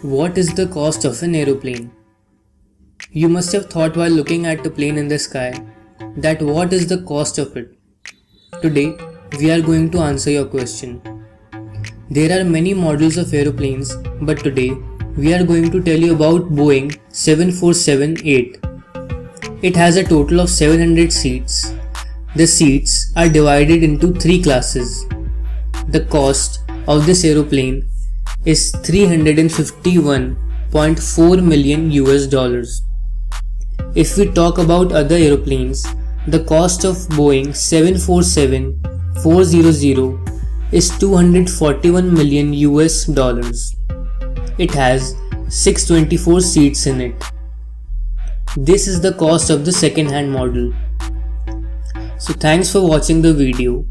What is the cost of an aeroplane? You must have thought while looking at a plane in the sky that what is the cost of it? Today, we are going to answer your question. There are many models of aeroplanes, but today we are going to tell you about Boeing 747-8. It has a total of 700 seats. The seats are divided into three classes. The cost of this aeroplane is $351.4 million US. If we talk about other aeroplanes, the cost of Boeing 747-400 is $241 million US. It has 624 seats in it. This is the cost of the second-hand model. So thanks for watching the video.